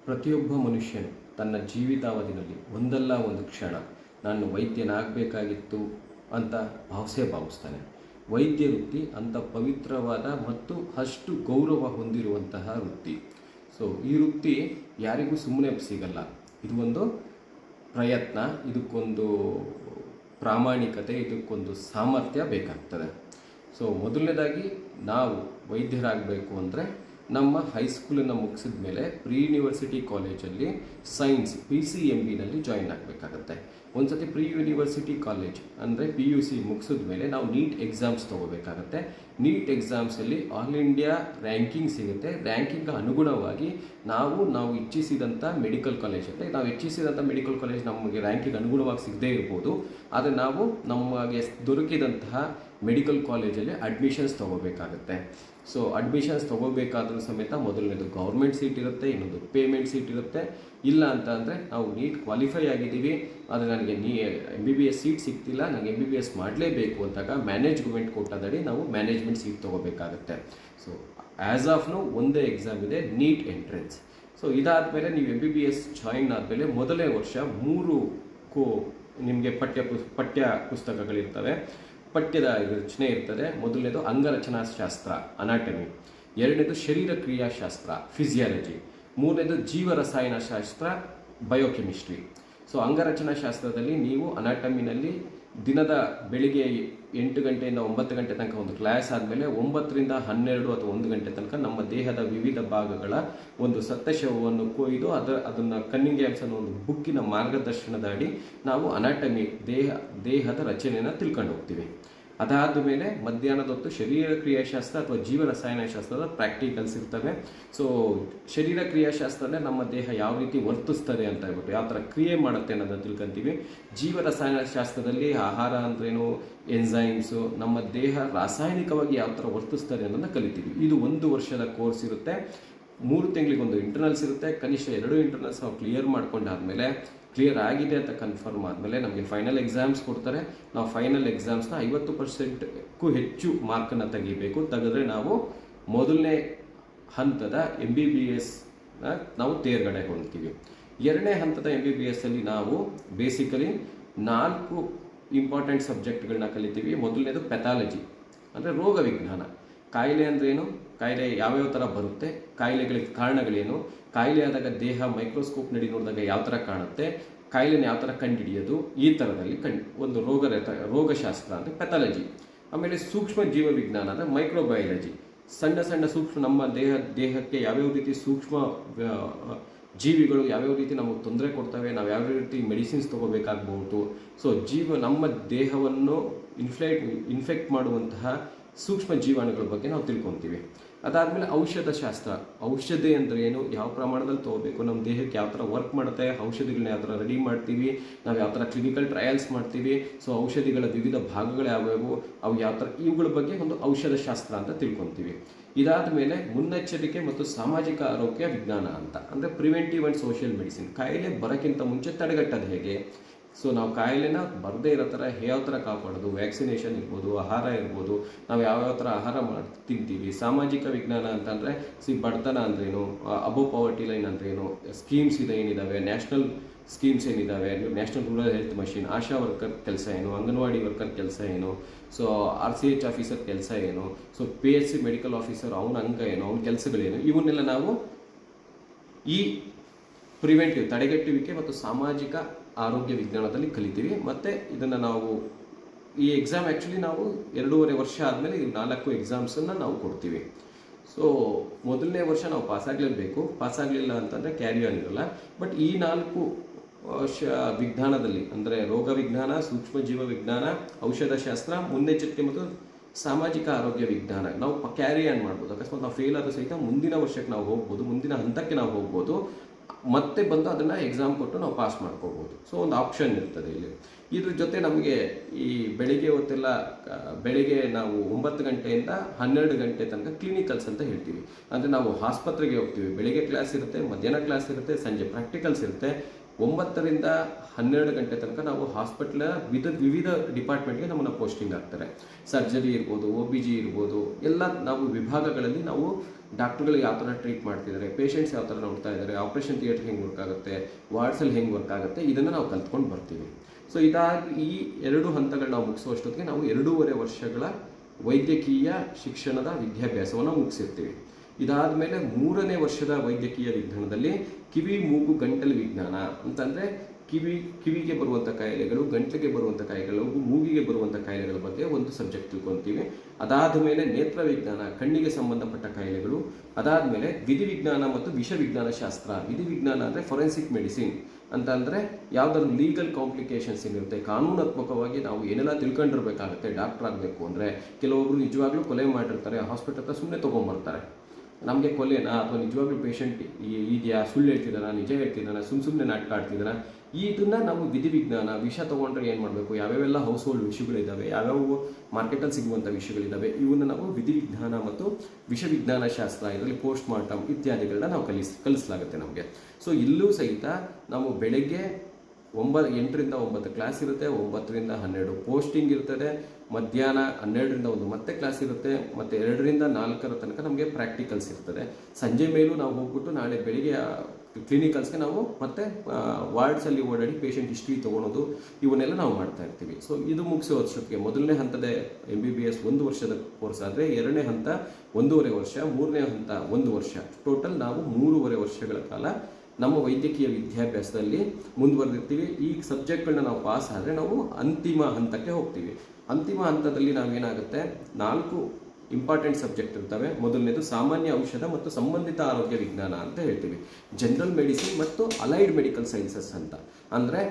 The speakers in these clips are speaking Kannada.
ಪ್ರತಿಯೊಬ್ಬ ಮನುಷ್ಯನು ತನ್ನ ಜೀವಿತಾವಧಿಯಲ್ಲಿ ಒಂದಲ್ಲ ಒಂದು ಕ್ಷಣ ನಾನು ವೈದ್ಯನಾಗಬೇಕಾಗಿತ್ತು ಅಂತ ಭಾವಿಸ್ತಾನೆ. ವೈದ್ಯ ವೃತ್ತಿ ಅಂಥ ಪವಿತ್ರವಾದ ಮತ್ತು ಅಷ್ಟು ಗೌರವ ಹೊಂದಿರುವಂತಹ ವೃತ್ತಿ. ಸೊ ಈ ವೃತ್ತಿ ಯಾರಿಗೂ ಸುಮ್ಮನೆ ಸಿಗಲ್ಲ. ಇದು ಒಂದು ಪ್ರಯತ್ನ, ಇದಕ್ಕೊಂದು ಪ್ರಾಮಾಣಿಕತೆ, ಇದಕ್ಕೊಂದು ಸಾಮರ್ಥ್ಯ ಬೇಕಾಗ್ತದೆ. ಸೊ ಮೊದಲನೇದಾಗಿ ನಾವು ವೈದ್ಯರಾಗಬೇಕು ಅಂದರೆ ನಮ್ಮ ಹೈಸ್ಕೂಲನ್ನು ಮುಗಿಸಿದ ಮೇಲೆ ಪ್ರೀ ಯೂನಿವರ್ಸಿಟಿ ಕಾಲೇಜಲ್ಲಿ ಸೈನ್ಸ್ PCMBನಲ್ಲಿ ಜಾಯಿನ್ ಆಗಬೇಕಾಗತ್ತೆ. ಒಂದು ಸತಿ ಪ್ರೀ ಯೂನಿವರ್ಸಿಟಿ ಕಾಲೇಜ್ ಅಂದರೆ PUC ಮುಗಿಸಿದ ಮೇಲೆ ನಾವು ನೀಟ್ ಎಕ್ಸಾಮ್ಸ್ ತೊಗೋಬೇಕಾಗತ್ತೆ. ನೀಟ್ ಎಕ್ಸಾಮ್ಸಲ್ಲಿ ಆಲ್ ಇಂಡಿಯಾ ರ್ಯಾಂಕಿಂಗ್ ಸಿಗುತ್ತೆ. ರ್ಯಾಂಕಿಂಗ್ ಅನುಗುಣವಾಗಿ ನಾವು ಇಚ್ಛಿಸಿದಂಥ ಮೆಡಿಕಲ್ ಕಾಲೇಜ್, ಅಂದರೆ ನಾವು ಇಚ್ಛಿಸಿದಂಥ ಮೆಡಿಕಲ್ ಕಾಲೇಜ್ ನಮಗೆ ರ್ಯಾಂಕಿಂಗ್ ಅನುಗುಣವಾಗಿ ಸಿಗದೇ ಇರ್ಬೋದು, ಆದರೆ ನಾವು ನಮಗೆ ದೊರಕಿದಂತಹ ಮೆಡಿಕಲ್ ಕಾಲೇಜಲ್ಲಿ ಅಡ್ಮಿಷನ್ಸ್ ತೊಗೋಬೇಕಾಗತ್ತೆ. ಸೊ ಅಡ್ಮಿಷನ್ಸ್ ತೊಗೋಬೇಕಾದ್ರೂ ಸಮೇತ ಮೊದಲನೇದು ಗೌರ್ಮೆಂಟ್ ಸೀಟ್ ಇರುತ್ತೆ, ಇನ್ನೊಂದು ಪೇಮೆಂಟ್ ಸೀಟ್ ಇರುತ್ತೆ. ಇಲ್ಲ ಅಂತ ಅಂದರೆ ನಾವು ನೀಟ್ ಕ್ವಾಲಿಫೈ ಆಗಿದ್ದೀವಿ, ಆದರೆ ನನಗೆ MBBS ಸೀಟ್ ಸಿಗ್ತಿಲ್ಲ, ನನಗೆ MBBS ಮಾಡಲೇಬೇಕು ಅಂತಾಗ ಮ್ಯಾನೇಜ್ಮೆಂಟ್ ಕೋಟಾದಡಿ ನಾವು ಮ್ಯಾನೇಜ್ಮೆಂಟ್ ಸೀಟ್ ತೊಗೋಬೇಕಾಗತ್ತೆ. ಸೊ ಆ್ಯಸ್ ಆಫ್ ನೌ ಒಂದೇ ಎಕ್ಸಾಮ್ ಇದೆ, ನೀಟ್ ಎಂಟ್ರೆನ್ಸ್. ಸೊ ಇದಾದಮೇಲೆ ನೀವು MBBS ಜಾಯಿನ್ ಆದಮೇಲೆ ಮೊದಲನೇ ವರ್ಷ 3 ನಿಮಗೆ ಪಠ್ಯ ಪುಸ್ತಕಗಳಿರ್ತವೆ, ಪಠ್ಯದ ರಚನೆ ಇರ್ತದೆ. ಮೊದಲನೇದು ಅಂಗರಚನಾಶಾಸ್ತ್ರ ಅನಾಟಮಿ, ಎರಡನೇದು ಶರೀರ ಕ್ರಿಯಾಶಾಸ್ತ್ರ ಫಿಸಿಯಾಲಜಿ, ಮೂರನೇದು ಜೀವರಸಾಯನಶಾಸ್ತ್ರ ಬಯೋಕೆಮಿಸ್ಟ್ರಿ. ಸೊ ಅಂಗರಚನಾಶಾಸ್ತ್ರದಲ್ಲಿ ನೀವು ಅನಾಟಮಿನಲ್ಲಿ ದಿನದ ಬೆಳಿಗ್ಗೆ 8 ಗಂಟೆಯಿಂದ 9 ಗಂಟೆ ತನಕ ಒಂದು ಕ್ಲಾಸ್ ಆದಮೇಲೆ 9 ರಿಂದ 12 ಅಥವಾ 1 ಗಂಟೆ ತನಕ ನಮ್ಮ ದೇಹದ ವಿವಿಧ ಭಾಗಗಳ ಒಂದು ಸತ್ಯಶವವನ್ನು ಕೊಯ್ದು ಅದನ್ನು ಕನ್ನಿಂಗ್ ಗ್ಯಾಮ್ಸ್ ಅನ್ನೋ ಒಂದು ಬುಕ್ಕಿನ ಮಾರ್ಗದರ್ಶನದ ಅಡಿ ನಾವು ಅನಾಟಮಿ ದೇಹದ ರಚನೆಯನ್ನು ತಿಳ್ಕೊಂಡು ಹೋಗ್ತೀವಿ. ಅದಾದ ಮೇಲೆ ಮಧ್ಯಾಹ್ನದ ಹೊತ್ತು ಶರೀರ ಕ್ರಿಯಾಶಾಸ್ತ್ರ ಅಥವಾ ಜೀವರಸಾಯನಶಾಸ್ತ್ರದ ಪ್ರಾಕ್ಟಿಕಲ್ಸ್ ಇರ್ತವೆ. ಸೊ ಶರೀರ ಕ್ರಿಯಾಶಾಸ್ತ್ರನೇ ನಮ್ಮ ದೇಹ ಯಾವ ರೀತಿ ವರ್ತಿಸ್ತದೆ ಅಂತ ಹೇಳ್ಬಿಟ್ಟು, ಯಾವ ಥರ ಕ್ರಿಯೆ ಮಾಡುತ್ತೆ ಅನ್ನೋದನ್ನು ತಿಳ್ಕೊಂತೀವಿ. ಜೀವರಸಾಯನಶಾಸ್ತ್ರದಲ್ಲಿ ಆಹಾರ ಅಂದ್ರೇನು, ಎನ್ಸೈಮ್ಸು, ನಮ್ಮ ದೇಹ ರಾಸಾಯನಿಕವಾಗಿ ಯಾವ ಥರ ವರ್ತಿಸ್ತದೆ ಅನ್ನೋದನ್ನ ಕಲಿತೀವಿ. ಇದು 1 ವರ್ಷದ ಕೋರ್ಸ್ ಇರುತ್ತೆ. 3 ತಿಂಗಳಿಗೊಂದು ಇಂಟರ್ನಲ್ಸ್ ಇರುತ್ತೆ. ಕನಿಷ್ಠ 2 ಇಂಟರ್ನಲ್ಸ್ ನಾವು ಕ್ಲಿಯರ್ ಮಾಡ್ಕೊಂಡಾದ್ಮೇಲೆ, ಕ್ಲಿಯರ್ ಆಗಿದೆ ಅಂತ ಕನ್ಫರ್ಮ್ ಆದಮೇಲೆ ನಮಗೆ ಫೈನಲ್ ಎಕ್ಸಾಮ್ಸ್ ಕೊಡ್ತಾರೆ. ನಾವು ಫೈನಲ್ ಎಕ್ಸಾಮ್ಸ್ನ 50%ಕ್ಕೂ ಹೆಚ್ಚು ಮಾರ್ಕನ್ನು ತೆಗಿಬೇಕು. ತೆಗೆದ್ರೆ ನಾವು ಮೊದಲನೇ ಹಂತದ MBBS ನಾವು ತೇರ್ಗಡೆ ಹೊಂದ್ತೀವಿ. ಎರಡನೇ ಹಂತದ MBBS ಅಲ್ಲಿ ನಾವು ಬೇಸಿಕಲಿ 4 ಇಂಪಾರ್ಟೆಂಟ್ ಸಬ್ಜೆಕ್ಟ್ಗಳನ್ನ ಕಲಿತೀವಿ. ಮೊದಲನೇದು ಪೆಥಾಲಜಿ ಅಂದರೆ ರೋಗ ವಿಜ್ಞಾನ. ಕಾಯಿಲೆ ಅಂದ್ರೇನು, ಕಾಯಿಲೆ ಯಾವ್ಯಾವ ಥರ ಬರುತ್ತೆ, ಕಾಯಿಲೆಗಳಿಗೆ ಕಾರಣಗಳೇನು, ಕಾಯಿಲೆ ಆದಾಗ ದೇಹ ಮೈಕ್ರೋಸ್ಕೋಪ್ ನಡಿ ನೋಡಿದಾಗ ಯಾವ ಥರ ಕಾಣುತ್ತೆ, ಕಾಯಿಲೆನ ಯಾವ ಥರ ಕಂಡುಹಿಡಿಯೋದು, ಈ ಥರದಲ್ಲಿ ಒಂದು ರೋಗಶಾಸ್ತ್ರ ಅಂದರೆ ಪೆಥಾಲಜಿ. ಆಮೇಲೆ ಸೂಕ್ಷ್ಮ ಜೀವ ವಿಜ್ಞಾನ ಅಂದರೆ ಮೈಕ್ರೋಬಯಾಲಜಿ. ಸಣ್ಣ ಸೂಕ್ಷ್ಮ ನಮ್ಮ ದೇಹಕ್ಕೆ ಯಾವ್ಯಾವ ರೀತಿ ಸೂಕ್ಷ್ಮ ಜೀವಿಗಳು ಯಾವ್ಯಾವ ರೀತಿ ನಮಗೆ ತೊಂದರೆ ಕೊಡ್ತವೆ, ನಾವು ಯಾವ್ಯಾವ ರೀತಿ ಮೆಡಿಸಿನ್ಸ್ ತೊಗೋಬೇಕಾಗ್ಬೋದು. ಸೊ ನಮ್ಮ ದೇಹವನ್ನು ಇನ್ಫೆಕ್ಟ್ ಮಾಡುವಂತಹ ಸೂಕ್ಷ್ಮ ಜೀವಾಣುಗಳ ಬಗ್ಗೆ ನಾವು ತಿಳ್ಕೊತೀವಿ. ಅದಾದಮೇಲೆ ಔಷಧ ಶಾಸ್ತ್ರ. ಔಷಧಿ ಅಂದರೆ ಏನು, ಯಾವ ಪ್ರಮಾಣದಲ್ಲಿ ತೊಗೋಬೇಕು, ನಮ್ಮ ದೇಹಕ್ಕೆ ಯಾವ ಥರ ವರ್ಕ್ ಮಾಡುತ್ತೆ, ಔಷಧಿಗಳನ್ನ ಯಾವ ಥರ ರೆಡಿ ಮಾಡ್ತೀವಿ, ನಾವು ಯಾವ ಥರ ಕ್ಲಿನಿಕಲ್ ಟ್ರಯಲ್ಸ್ ಮಾಡ್ತೀವಿ. ಸೊ ಔಷಧಿಗಳ ವಿವಿಧ ಭಾಗಗಳು ಯಾವ್ಯಾವು, ಅವು ಯಾವ ಥರ, ಇವುಗಳ ಬಗ್ಗೆ ಒಂದು ಔಷಧ ಶಾಸ್ತ್ರ ಅಂತ ತಿಳ್ಕೊತೀವಿ. ಇದಾದ ಮೇಲೆ ಮುನ್ನೆಚ್ಚರಿಕೆ ಮತ್ತು ಸಾಮಾಜಿಕ ಆರೋಗ್ಯ ವಿಜ್ಞಾನ ಅಂತ ಅಂದರೆ ಪ್ರಿವೆಂಟಿವ್ ಆ್ಯಂಡ್ ಸೋಷಿಯಲ್ ಮೆಡಿಸಿನ್. ಕಾಯಿಲೆ ಬರೋಕ್ಕಿಂತ ಮುಂಚೆ ತಡೆಗಟ್ಟೋದು ಹೇಗೆ, ಸೊ ನಾವು ಕಾಯಿಲೆನ ಬರದೇ ಇರೋ ಥರ ಯಾವ ಥರ ಕಾಪಾಡೋದು, ವ್ಯಾಕ್ಸಿನೇಷನ್ ಇರ್ಬೋದು, ಆಹಾರ ಇರ್ಬೋದು, ನಾವು ಯಾವ್ಯಾವ ಥರ ಆಹಾರ ತಿಂತೀವಿ. ಸಾಮಾಜಿಕ ವಿಜ್ಞಾನ ಅಂತಂದರೆ ಬಡತನ ಅಂದ್ರೇನು, ಅಬೋ ಪಾವರ್ಟಿ ಲೈನ್ ಅಂದ್ರೇನು, ಸ್ಕೀಮ್ಸ್ ಏನಿದ್ದಾವೆ, ನ್ಯಾಷನಲ್ ಸ್ಕೀಮ್ಸ್ ಏನಿದ್ದಾವೆ, national rural health mission, ASHA worker ಕೆಲಸ ಏನು, ಅಂಗನವಾಡಿ ವರ್ಕರ್ ಕೆಲಸ ಏನು, ಸೊ RCH ಆಫೀಸರ್ ಕೆಲಸ ಏನು, ಸೊ PHC ಮೆಡಿಕಲ್ ಆಫೀಸರ್ ಅವನ ಅಂಗ ಏನು, ಅವನ ಕೆಲಸಗಳೇನು, ಇವನ್ನೆಲ್ಲ ನಾವು ಈ ಪ್ರಿವೆಂಟಿವ್ ತಡೆಗಟ್ಟುವಿಕೆ ಮತ್ತು ಸಾಮಾಜಿಕ ಆರೋಗ್ಯ ವಿಜ್ಞಾನದಲ್ಲಿ ಕಲಿತೀವಿ. ಮತ್ತು ಇದನ್ನು ನಾವು ಈ ಎಕ್ಸಾಮ್ ಆ್ಯಕ್ಚುಲಿ ನಾವು 2.5 ವರ್ಷ ಆದಮೇಲೆ ಈ 4 ಎಕ್ಸಾಮ್ಸನ್ನು ನಾವು ಕೊಡ್ತೀವಿ. ಸೊ ಮೊದಲನೇ ವರ್ಷ ನಾವು ಪಾಸಾಗಲೇಬೇಕು. ಪಾಸಾಗಲಿಲ್ಲ ಅಂತಂದರೆ ಕ್ಯಾರಿ ಆನ್ ಇರಲ್ಲ. ಬಟ್ ಈ 4 ವಿಜ್ಞಾನದಲ್ಲಿ ಅಂದರೆ ರೋಗ ವಿಜ್ಞಾನ, ಸೂಕ್ಷ್ಮ ಜೀವ ವಿಜ್ಞಾನ, ಔಷಧಶಾಸ್ತ್ರ, ಮುನ್ನೆಚ್ಚರಿಕೆ ಮತ್ತು ಸಾಮಾಜಿಕ ಆರೋಗ್ಯ ವಿಜ್ಞಾನ ನಾವು ಕ್ಯಾರಿ ಆನ್ ಮಾಡ್ಬೋದು. ಅಕಸ್ಮಾತ್ ನಾವು ಫೇಲ್ ಆದರೂ ಸಹಿತ ಮುಂದಿನ ವರ್ಷಕ್ಕೆ ನಾವು ಹೋಗ್ಬೋದು, ಮುಂದಿನ ಹಂತಕ್ಕೆ ನಾವು ಹೋಗ್ಬೋದು, ಮತ್ತೆ ಬಂದು ಅದನ್ನು ಎಕ್ಸಾಮ್ ಕೊಟ್ಟು ನಾವು ಪಾಸ್ ಮಾಡ್ಕೋಬೋದು. ಸೊ ಒಂದು ಆಪ್ಷನ್ ಇರ್ತದೆ ಇಲ್ಲಿ. ಇದ್ರ ಜೊತೆ ನಮಗೆ ಈ ಬೆಳಿಗ್ಗೆ ಹೊತ್ತೆಲ್ಲ ಬೆಳಿಗ್ಗೆ ನಾವು 9 ಗಂಟೆಯಿಂದ 12 ಗಂಟೆ ತನಕ ಕ್ಲಿನಿಕಲ್ಸ್ ಅಂತ ಹೇಳ್ತೀವಿ. ಅಂದರೆ ನಾವು ಆಸ್ಪತ್ರೆಗೆ ಹೋಗ್ತೀವಿ. ಬೆಳಿಗ್ಗೆ ಕ್ಲಾಸ್ ಇರುತ್ತೆ, ಮಧ್ಯಾಹ್ನ ಕ್ಲಾಸ್ ಇರುತ್ತೆ, ಸಂಜೆ ಪ್ರಾಕ್ಟಿಕಲ್ಸ್ ಇರುತ್ತೆ. 9ರಿಂದ 12 ಗಂಟೆ ತನಕ ನಾವು ಹಾಸ್ಪಿಟಲ್ ವಿವಿಧ ಡಿಪಾರ್ಟ್ಮೆಂಟ್ಗೆ ನಮ್ಮನ್ನು ಪೋಸ್ಟಿಂಗ್ ಆಗ್ತಾರೆ. ಸರ್ಜರಿ ಇರ್ಬೋದು, OBG ಇರ್ಬೋದು, ಎಲ್ಲ ನಾವು ವಿಭಾಗಗಳಲ್ಲಿ ನಾವು ಡಾಕ್ಟರ್ಗಳು ಯಾವ ಥರ ಟ್ರೀಟ್ ಮಾಡ್ತಿದ್ದಾರೆ, ಪೇಷಂಟ್ಸ್ ಯಾವ ಥರ ನೋಡ್ತಾ ಇದ್ದಾರೆ, ಆಪರೇಷನ್ ಥಿಯೇಟರ್ ಹೆಂಗೆ ವರ್ಕ್ ಆಗುತ್ತೆ, ವಾರ್ಡ್ಸಲ್ಲಿ ಹೆಂಗೆ ವರ್ಕ್ ಆಗುತ್ತೆ, ಇದನ್ನು ನಾವು ಕಲ್ತ್ಕೊಂಡು ಬರ್ತೀವಿ. ಸೊ ಇದಾಗಿ ಈ 2 ಹಂತಗಳು ನಾವು ಮುಗಿಸುವಷ್ಟೊತ್ತಿಗೆ ನಾವು 2.5 ವರ್ಷಗಳ ವೈದ್ಯಕೀಯ ಶಿಕ್ಷಣದ ವಿದ್ಯಾಭ್ಯಾಸವನ್ನು ಮುಗಿಸಿರ್ತೀವಿ. ಇದಾದ ಮೇಲೆ 3ನೇ ವರ್ಷದ ವೈದ್ಯಕೀಯ ವಿಜ್ಞಾನದಲ್ಲಿ ಕಿವಿ ಮೂಗು ಗಂಟಲು ವಿಜ್ಞಾನ ಅಂತಂದರೆ ಕಿವಿಗೆ ಬರುವಂಥ ಕಾಯಿಲೆಗಳು, ಗಂಟಲಿಗೆ ಬರುವಂಥ ಕಾಯಿಲೆಗಳು, ಮೂಗಿಗೆ ಬರುವಂಥ ಕಾಯಿಲೆಗಳ ಬಗ್ಗೆ ಒಂದು ಸಬ್ಜೆಕ್ಟ್ ತಿಳ್ಕೊತೀವಿ. ಅದಾದ ಮೇಲೆ ನೇತ್ರ ವಿಜ್ಞಾನ, ಕಣ್ಣಿಗೆ ಸಂಬಂಧಪಟ್ಟ ಕಾಯಿಲೆಗಳು. ಅದಾದ ಮೇಲೆ ವಿಧಿವಿಜ್ಞಾನ ಮತ್ತು ವಿಷವಿಜ್ಞಾನ ಶಾಸ್ತ್ರ. ವಿಧಿವಿಜ್ಞಾನ ಅಂದರೆ ಫೊರೆನ್ಸಿಕ್ ಮೆಡಿಸಿನ್ ಅಂತ ಅಂದರೆ ಯಾವುದಾದ್ರು ಲೀಗಲ್ ಕಾಂಪ್ಲಿಕೇಶನ್ಸ್ ಏನಿರುತ್ತೆ, ಕಾನೂನಾತ್ಮಕವಾಗಿ ನಾವು ಏನೆಲ್ಲ ತಿಳ್ಕೊಂಡಿರ್ಬೇಕಾಗುತ್ತೆ ಡಾಕ್ಟರ್ ಆಗಬೇಕು ಅಂದರೆ. ಕೆಲವೊಬ್ರು ನಿಜವಾಗ್ಲೂ ಕೊಲೆ ಮಾಡಿರ್ತಾರೆ, ಹಾಸ್ಪಿಟಲ್ ಹತ್ರ ಸುಮ್ಮನೆ ತೊಗೊಂಬರ್ತಾರೆ. ನಮಗೆ ಕೊಲೆನಾ ಅಥವಾ ನಿಜವಾಗ್ಲೂ ಪೇಷಂಟ್ ಇದೆಯಾ, ಸುಳ್ಳು ಹೇಳ್ತಿದ್ದಾನ, ನಿಜ ಹೇಳ್ತಿದ್ದಾನ, ಸುಮ್ಮನೆ ನಾಟಕ ಆಡ್ತಿದ್ದಾನ, ಇದನ್ನು ನಾವು ವಿಧಿವಿಜ್ಞಾನ. ವಿಷ ತೊಗೊಂಡ್ರೆ ಏನು ಮಾಡಬೇಕು, ಯಾವ್ಯಾವೆಲ್ಲ ಹೌಸ್ ಹೋಲ್ಡ್ ವಿಷಯಗಳಿದ್ದಾವೆ, ಯಾವ್ಯಾವ ಮಾರ್ಕೆಟಲ್ಲಿ ಸಿಗುವಂಥ ವಿಷಯಗಳಿದ್ದಾವೆ, ಇವನ್ನ ನಾವು ವಿಧಿವಿಜ್ಞಾನ ಮತ್ತು ವಿಷವಿಜ್ಞಾನ ಶಾಸ್ತ್ರ, ಇದರಲ್ಲಿ ಪೋಸ್ಟ್ ಮಾರ್ಟಮ್ ಇತ್ಯಾದಿಗಳನ್ನ ನಾವು ಕಲಿಸಲಾಗುತ್ತೆ ನಮಗೆ. ಸೊ ಇಲ್ಲೂ ಸಹಿತ ನಾವು ಬೆಳಗ್ಗೆ 8ರಿಂದ 9 ಕ್ಲಾಸ್ ಇರುತ್ತೆ, 9ರಿಂದ 12 ಪೋಸ್ಟಿಂಗ್ ಇರ್ತದೆ, ಮಧ್ಯಾಹ್ನ 12ರಿಂದ 1 ಮತ್ತೆ ಕ್ಲಾಸ್ ಇರುತ್ತೆ, ಮತ್ತು 2ರಿಂದ 4 ತನಕ ನಮಗೆ ಪ್ರಾಕ್ಟಿಕಲ್ಸ್ ಇರ್ತದೆ. ಸಂಜೆ ಮೇಲೂ ನಾವು ಹೋಗ್ಬಿಟ್ಟು ನಾಳೆ ಬೆಳಿಗ್ಗೆ ಕ್ಲಿನಿಕಲ್ಸ್ಗೆ ನಾವು ಮತ್ತೆ ವಾರ್ಡ್ಸಲ್ಲಿ ಓಡಾಡಿ ಪೇಷಂಟ್ ಹಿಸ್ಟ್ರಿ ತೊಗೊಳೋದು, ಇವನ್ನೆಲ್ಲ ನಾವು ಮಾಡ್ತಾ ಇರ್ತೀವಿ. ಸೊ ಇದು ಮುಗಿಸೋ ವರ್ಷಕ್ಕೆ ಮೊದಲನೇ ಹಂತದ MBBS 1 ವರ್ಷದ ಕೋರ್ಸ್ ಆದರೆ, 2ನೇ ಹಂತ 1.5 ವರ್ಷ, 3ನೇ ಹಂತ 1 ವರ್ಷ, ಟೋಟಲ್ ನಾವು 3.5 ವರ್ಷಗಳ ಕಾಲ ನಮ್ಮ ವೈದ್ಯಕೀಯ ವಿದ್ಯಾಭ್ಯಾಸದಲ್ಲಿ ಮುಂದುವರೆದಿರ್ತೀವಿ. ಈ ಸಬ್ಜೆಕ್ಟ್ಗಳನ್ನ ನಾವು ಪಾಸ್ ಆದರೆ ನಾವು ಅಂತಿಮ ಹಂತಕ್ಕೆ ಹೋಗ್ತೀವಿ. ಅಂತಿಮ ಹಂತದಲ್ಲಿ ನಾವೇನಾಗುತ್ತೆ, 4 ಇಂಪಾರ್ಟೆಂಟ್ ಸಬ್ಜೆಕ್ಟ್ ಇರ್ತವೆ. ಮೊದಲನೇದು ಸಾಮಾನ್ಯ ಔಷಧ ಮತ್ತು ಸಂಬಂಧಿತ ಆರೋಗ್ಯ ವಿಜ್ಞಾನ ಅಂತ ಹೇಳ್ತೀವಿ. ಜನರಲ್ ಮೆಡಿಸಿನ್ ಮತ್ತು ಅಲೈಡ್ ಮೆಡಿಕಲ್ ಸೈನ್ಸಸ್ ಅಂತ ಅಂದರೆ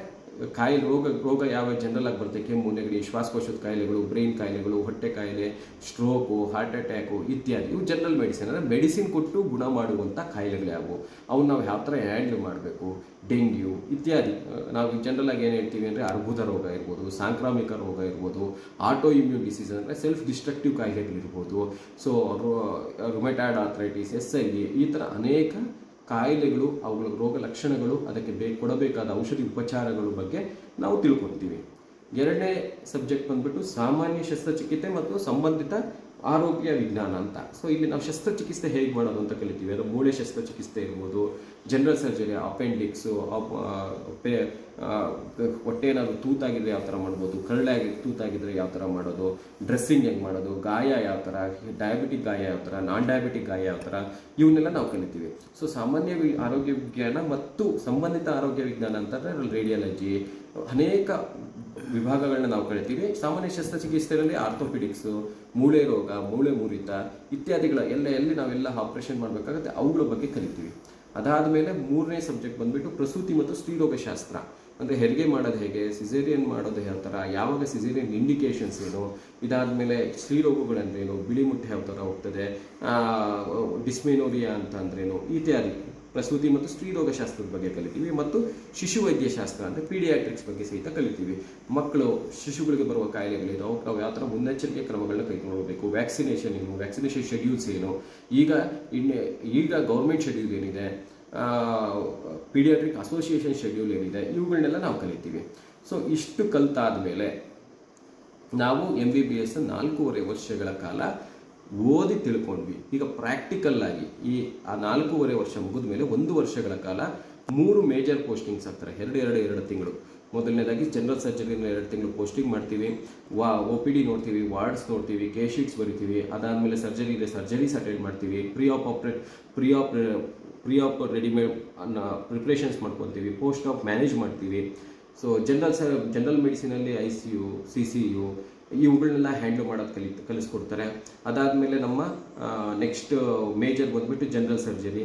ಕಾಯಿಲೆ ರೋಗ ಯಾವ ಜನರಲ್ ಆಗಿ ಬರುತ್ತೆ, ಕೆಮ್ಮು, ನೆಗಡಿ, ಶ್ವಾಸಕೋಶದ ಕಾಯಿಲೆಗಳು, ಬ್ರೈನ್ ಕಾಯಿಲೆಗಳು, ಹೊಟ್ಟೆ ಕಾಯಿಲೆ, ಸ್ಟ್ರೋಕು, ಹಾರ್ಟ್ ಅಟ್ಯಾಕು ಇತ್ಯಾದಿ. ಇವು ಜನರಲ್ ಮೆಡಿಸಿನ್ ಅಂದರೆ ಮೆಡಿಸಿನ್ ಕೊಟ್ಟು ಗುಣ ಮಾಡುವಂಥ ಕಾಯಿಲೆಗಳು ಯಾವುವು, ಅವನ್ನ ನಾವು ಯಾವ ಥರ ಹ್ಯಾಂಡಲ್ ಮಾಡಬೇಕು. ಡೆಂಗ್ಯೂ ಇತ್ಯಾದಿ ನಾವು ಜನರಲ್ ಆಗಿ ಏನು ಹೇಳ್ತೀವಿ ಅಂದರೆ ಅರ್ಬುದ ರೋಗ ಇರ್ಬೋದು, ಸಾಂಕ್ರಾಮಿಕ ರೋಗ ಇರ್ಬೋದು, ಆಟೋ ಇಮ್ಯೂನ್ ಡಿಸೀಸ್ ಅಂದರೆ ಸೆಲ್ಫ್ ಡಿಸ್ಟ್ರಕ್ಟಿವ್ ಕಾಯಿಲೆಗಳಿರ್ಬೋದು, ಸೊ ರುಮೆಟಾಯ್ಡ್ ಆರ್ಥರೈಟಿಸ್, SIV, ಈ ಥರ ಅನೇಕ ಕಾಯಿಲೆಗಳು, ಅವುಗಳ ರೋಗ ಲಕ್ಷಣಗಳು, ಅದಕ್ಕೆ ಕೊಡಬೇಕಾದ ಔಷಧಿ ಉಪಚಾರಗಳ ಬಗ್ಗೆ ನಾವು ತಿಳ್ಕೊತೀವಿ. 2ನೇ ಸಬ್ಜೆಕ್ಟ್ ಬಂದ್ಬಿಟ್ಟು ಸಾಮಾನ್ಯ ಶಸ್ತ್ರಚಿಕಿತ್ಸೆ ಮತ್ತು ಸಂಬಂಧಿತ ಆರೋಗ್ಯ ವಿಜ್ಞಾನ ಅಂತ. ಸೊ ಇಲ್ಲಿ ನಾವು ಶಸ್ತ್ರಚಿಕಿತ್ಸೆ ಹೇಗೆ ಮಾಡೋದು ಅಂತ ಕಲಿತೀವಿ. ಅದು ಮೂಳೆ ಶಸ್ತ್ರಚಿಕಿತ್ಸೆ ಇರ್ಬೋದು, ಜನರಲ್ ಸರ್ಜರಿ, ಅಪೆಂಡಿಕ್ಸು, ಹೊಟ್ಟೆ ಏನಾದರೂ ತೂತಾಗಿದ್ರೆ ಯಾವ ಥರ ಮಾಡ್ಬೋದು, ಕರಳಾಗಿ ತೂತಾಗಿದ್ರೆ ಯಾವ ಥರ ಮಾಡೋದು, ಡ್ರೆಸ್ಸಿಂಗ್ ಹೆಂಗೆ ಮಾಡೋದು, ಗಾಯ ಯಾವ ಥರ, ಡಯಾಬಿಟಿಕ್ ಗಾಯ ಯಾವ ಥರ, ನಾನ್ ಡಯಾಬಿಟಿಕ್ ಗಾಯ ಯಾವ ಥರ, ಇವನ್ನೆಲ್ಲ ನಾವು ಕಲಿತೀವಿ. ಸೊ ಸಾಮಾನ್ಯ ಆರೋಗ್ಯ ವಿಜ್ಞಾನ ಮತ್ತು ಸಂಬಂಧಿತ ಆರೋಗ್ಯ ವಿಜ್ಞಾನ ಅಂತಂದರೆ ಅದರಲ್ಲಿ ರೇಡಿಯಾಲಜಿ, ಅನೇಕ ವಿಭಾಗಗಳನ್ನ ನಾವು ಕಲಿತೀವಿ. ಸಾಮಾನ್ಯ ಶಸ್ತ್ರಚಿಕಿತ್ಸೆಯಲ್ಲಿ ಆರ್ಥೋಪಿಡಿಕ್ಸು, ಮೂಳೆ ರೋಗ, ಮೂಳೆ ಮುರಿತ ಇತ್ಯಾದಿಗಳ ಎಲ್ಲಿ ನಾವೆಲ್ಲ ಆಪರೇಷನ್ ಮಾಡಬೇಕಾಗುತ್ತೆ ಅವುಗಳ ಬಗ್ಗೆ ಕಲಿತೀವಿ. ಅದಾದ ಮೇಲೆ 3ನೇ ಸಬ್ಜೆಕ್ಟ್ ಬಂದ್ಬಿಟ್ಟು ಪ್ರಸೂತಿ ಮತ್ತು ಸ್ತ್ರೀರೋಗ ಶಾಸ್ತ್ರ. ಅಂದರೆ ಹೆರಿಗೆ ಮಾಡೋದು ಹೇಗೆ, ಸಿಸೇರಿಯನ್ ಮಾಡೋದು ಯಾವ ಥರ, ಯಾವಾಗ ಸಿಸೇರಿಯನ್ ಇಂಡಿಕೇಶನ್ಸ್ ಏನು, ಇದಾದಮೇಲೆ ಸ್ತ್ರೀರೋಗಗಳಂದ್ರೇನು, ಬಿಳಿ ಮುಟ್ಟೆ ಯಾವ ಥರ ಹೋಗ್ತದೆ, ಡಿಸ್ಮೆನೋರಿಯಾ ಅಂತ ಅಂದ್ರೇನು ಇತ್ಯಾದಿ ಪ್ರಸೂತಿ ಮತ್ತು ಸ್ತ್ರೀರೋಗ ಶಾಸ್ತ್ರದ ಬಗ್ಗೆ ಕಲಿತೀವಿ. ಮತ್ತು ಶಿಶು ವೈದ್ಯ ಶಾಸ್ತ್ರ ಅಂದರೆ ಪೀಡಿಯಾಟ್ರಿಕ್ಸ್ ಬಗ್ಗೆ ಸಹಿತ ಕಲಿತೀವಿ. ಮಕ್ಕಳು, ಶಿಶುಗಳಿಗೆ ಬರುವ ಕಾಯಿಲೆಗಳಿರೋ ನಾವು ಯಾವ ಥರ ಮುನ್ನೆಚ್ಚರಿಕೆ ಕ್ರಮಗಳನ್ನ ಕೈಗೊಳ್ಳಬೇಕು, ವ್ಯಾಕ್ಸಿನೇಷನ್ ಏನು, ವ್ಯಾಕ್ಸಿನೇಷನ್ ಶೆಡ್ಯೂಲ್ಸ್ ಏನು, ಈಗ ಗೌರ್ಮೆಂಟ್ ಶೆಡ್ಯೂಲ್ ಏನಿದೆ, ಪೀಡಿಯಾಟ್ರಿಕ್ ಅಸೋಸಿಯೇಷನ್ ಶೆಡ್ಯೂಲ್ ಏನಿದೆ, ಇವುಗಳನ್ನೆಲ್ಲ ನಾವು ಕಲಿತೀವಿ. ಸೊ ಇಷ್ಟು ಕಲಿತಾದ ಮೇಲೆ ನಾವು MBBS 4.5 ವರ್ಷಗಳ ಕಾಲ ಓದಿ ತಿಳ್ಕೊಂಡ್ವಿ. ಈಗ ಪ್ರಾಕ್ಟಿಕಲ್ ಆಗಿ ಈ 4.5 ವರ್ಷ ಮುಗಿದ ಮೇಲೆ 1 ವರ್ಷಗಳ ಕಾಲ 3 ಮೇಜರ್ ಪೋಸ್ಟಿಂಗ್ಸ್ ಆಗ್ತಾರೆ. 2 ತಿಂಗಳು. ಮೊದಲನೇದಾಗಿ ಜನರಲ್ ಸರ್ಜರಿನ 2 ತಿಂಗಳು ಪೋಸ್ಟಿಂಗ್ ಮಾಡ್ತೀವಿ, OPD ನೋಡ್ತೀವಿ, ವಾರ್ಡ್ಸ್ ನೋಡ್ತೀವಿ, ಕೇಸ್ ಶೀಟ್ಸ್ ಬರಿತೀವಿ. ಅದಾದಮೇಲೆ ಸರ್ಜರಿ ಇದೆ, ಸರ್ಜರೀಸ್ ಅಟೆಂಡ್ ಮಾಡ್ತೀವಿ, ಪ್ರೀ ಆಪ್ ರೆಡಿಮೇಡ್ ಪ್ರಿಪ್ರೇಷನ್ಸ್ ಮಾಡ್ಕೊತೀವಿ, ಪೋಸ್ಟ್ ಆಪ್ ಮ್ಯಾನೇಜ್ ಮಾಡ್ತೀವಿ. ಸೊ ಜನರಲ್ ಮೆಡಿಸಿನಲ್ಲಿ ICU, CCU ಇವುಗಳನ್ನೆಲ್ಲ ಹ್ಯಾಂಡಲ್ ಮಾಡೋದು ಕಲಿಸ್ಕೊಡ್ತಾರೆ. ಅದಾದಮೇಲೆ ನಮ್ಮ ನೆಕ್ಸ್ಟ್ ಮೇಜರ್ ಬಂದ್ಬಿಟ್ಟು ಜನರಲ್ ಸರ್ಜರಿ,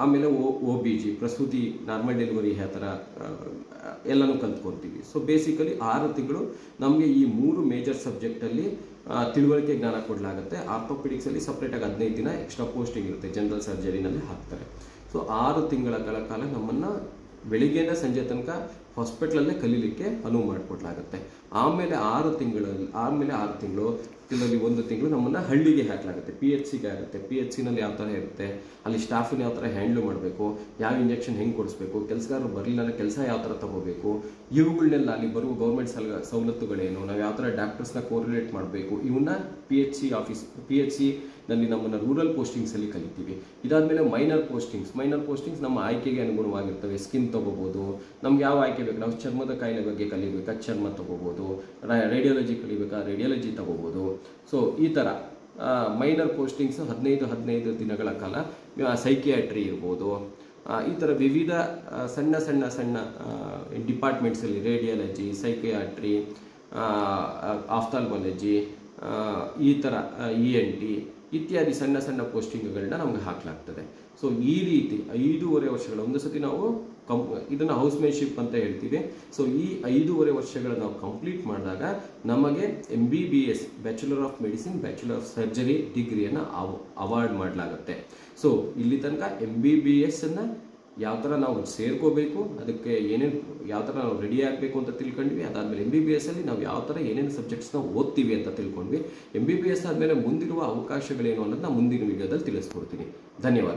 ಆಮೇಲೆ OBG ಪ್ರಸೂತಿ, ನಾರ್ಮಲ್ ಡೆಲಿವರಿ ಯಾವ ಥರ ಎಲ್ಲನೂ ಕಲ್ತ್ಕೊಳ್ತೀವಿ. ಸೊ ಬೇಸಿಕಲಿ 6 ತಿಂಗಳು ನಮಗೆ ಈ 3 ಮೇಜರ್ ಸಬ್ಜೆಕ್ಟಲ್ಲಿ ತಿಳುವಳಿಕೆ ಜ್ಞಾನ ಕೊಡಲಾಗುತ್ತೆ. ಆರ್ಥೋಪೆಡಿಕ್ಸಲ್ಲಿ ಸಪ್ರೇಟಾಗಿ 15 ದಿನ ಎಕ್ಸ್ಟ್ರಾ ಪೋಸ್ಟಿಂಗ್ ಇರುತ್ತೆ, ಜನರಲ್ ಸರ್ಜರಿನಲ್ಲಿ ಹಾಕ್ತಾರೆ. ಸೊ 6 ತಿಂಗಳ ಕಾಲ ನಮ್ಮನ್ನು ಬೆಳಿಗ್ಗೆಯಿಂದ ಸಂಜೆ ತನಕ ಹಾಸ್ಪಿಟ್ಲಲ್ಲೇ ಕಲೀಲಿಕ್ಕೆ ಅನುವು ಮಾಡಿಕೊಡ್ಲಾಗುತ್ತೆ. ಆಮೇಲೆ 6 ತಿಂಗಳು ಇದರಲ್ಲಿ 1 ತಿಂಗಳು ನಮ್ಮನ್ನು ಹಳ್ಳಿಗೆ ಹಾಕಲಾಗುತ್ತೆ, PHCಗೆ ಆಗುತ್ತೆ. PHCನಲ್ಲಿ ಯಾವ ಥರ ಇರುತ್ತೆ, ಅಲ್ಲಿ ಸ್ಟಾಫಿನ ಯಾವ ಥರ ಹ್ಯಾಂಡ್ಲ್ ಮಾಡಬೇಕು, ಯಾವ ಇಂಜೆಕ್ಷನ್ ಹೆಂಗೆ ಕೊಡಿಸ್ಬೇಕು, ಕೆಲಸಗಾರರು ಬರಲಿಲ್ಲ ಅಂದರೆ ಕೆಲಸ ಯಾವ ಥರ ತಗೋಬೇಕು, ಇವುಗಳನ್ನೆಲ್ಲ ಅಲ್ಲಿ ಬರುವ ಗೌರ್ಮೆಂಟ್ ಸವಲತ್ತುಗಳೇನು, ನಾವು ಯಾವ ಥರ ಡಾಕ್ಟರ್ಸ್ನ ಕೋರಿಲೇಟ್ ಮಾಡಬೇಕು, ಇವನ್ನ PHCನಲ್ಲಿ ನಮ್ಮನ್ನು ರೂರಲ್ ಪೋಸ್ಟಿಂಗ್ಸಲ್ಲಿ ಕಲಿತೀವಿ. ಇದಾದಮೇಲೆ ಮೈನರ್ ಪೋಸ್ಟಿಂಗ್ಸ್ ನಮ್ಮ ಆಯ್ಕೆಗೆ ಅನುಗುಣವಾಗಿರ್ತವೆ. ಸ್ಕಿನ್ ತೊಗೋಬೋದು, ನಮ್ಗೆ ಯಾವ ಆಯ್ಕೆ ಬೇಕು, ನಾವು ಚರ್ಮದ ಕಾಯಿಲೆ ಬಗ್ಗೆ ಕಲಿಬೇಕಾ ಚರ್ಮ ತೊಗೋಬೋದು, ರೇಡಿಯಾಲಜಿ ಕಲಿಬೇಕಾ ರೇಡಿಯಾಲಜಿ ತೊಗೋಬೋದು. ಸೊ ಈ ಥರ ಮೈನರ್ ಪೋಸ್ಟಿಂಗ್ಸ್ 15 ದಿನಗಳ ಕಾಲ. ಸೈಕಿಯಾಟ್ರಿ ಇರ್ಬೋದು, ಈ ಥರ ವಿವಿಧ ಸಣ್ಣ ಡಿಪಾರ್ಟ್ಮೆಂಟ್ಸಲ್ಲಿ ರೇಡಿಯಾಲಜಿ, ಸೈಕಿಯಾಟ್ರಿ, ಆಫ್ಥಾಲ್ಮಾಲಜಿ, ಈ ಥರ ENT ಇತ್ಯಾದಿ ಸಣ್ಣ ಪೋಸ್ಟಿಂಗ್ಗಳನ್ನ ನಮ್ಗೆ ಹಾಕಲಾಗ್ತದೆ. ಸೊ ಈ ರೀತಿ 5.5 ವರ್ಷಗಳ, ಒಂದು ಸತಿ ನಾವು ಇದನ್ನು ಹೌಸ್ಮೇನ್ಶಿಪ್ ಅಂತ ಹೇಳ್ತೀವಿ. ಸೊ ಈ 5.5 ವರ್ಷಗಳ ನಾವು ಕಂಪ್ಲೀಟ್ ಮಾಡಿದಾಗ ನಮಗೆ MBBS, bachelor of medicine, bachelor of surgery ಡಿಗ್ರಿಯನ್ನು ಅವಾರ್ಡ್ ಮಾಡಲಾಗುತ್ತೆ. ಸೊ ಇಲ್ಲಿ ತನಕ MBBS ಅನ್ನು ಯಾವ ಥರ ನಾವು ಸೇರ್ಕೋಬೇಕು, ಅದಕ್ಕೆ ಯಾವ ಥರ ನಾವು ರೆಡಿ ಆಗಬೇಕು ಅಂತ ತಿಳ್ಕೊಂಡ್ವಿ. ಅದಾದಮೇಲೆ MBBS ಅಲ್ಲಿ ನಾವು ಯಾವ ಥರ ಏನೇನು ಸಬ್ಜೆಕ್ಟ್ಸ್ನ ಓದ್ತೀವಿ ಅಂತ ತಿಳ್ಕೊಂಡ್ವಿ. MBBS ಆದಮೇಲೆ ಮುಂದಿರುವ ಅವಕಾಶಗಳೇನು ಅನ್ನೋದನ್ನ ಮುಂದಿನ ವಿಡಿಯೋದಲ್ಲಿ ತಿಳಿಸ್ಕೊಡ್ತೀನಿ. ಧನ್ಯವಾದ.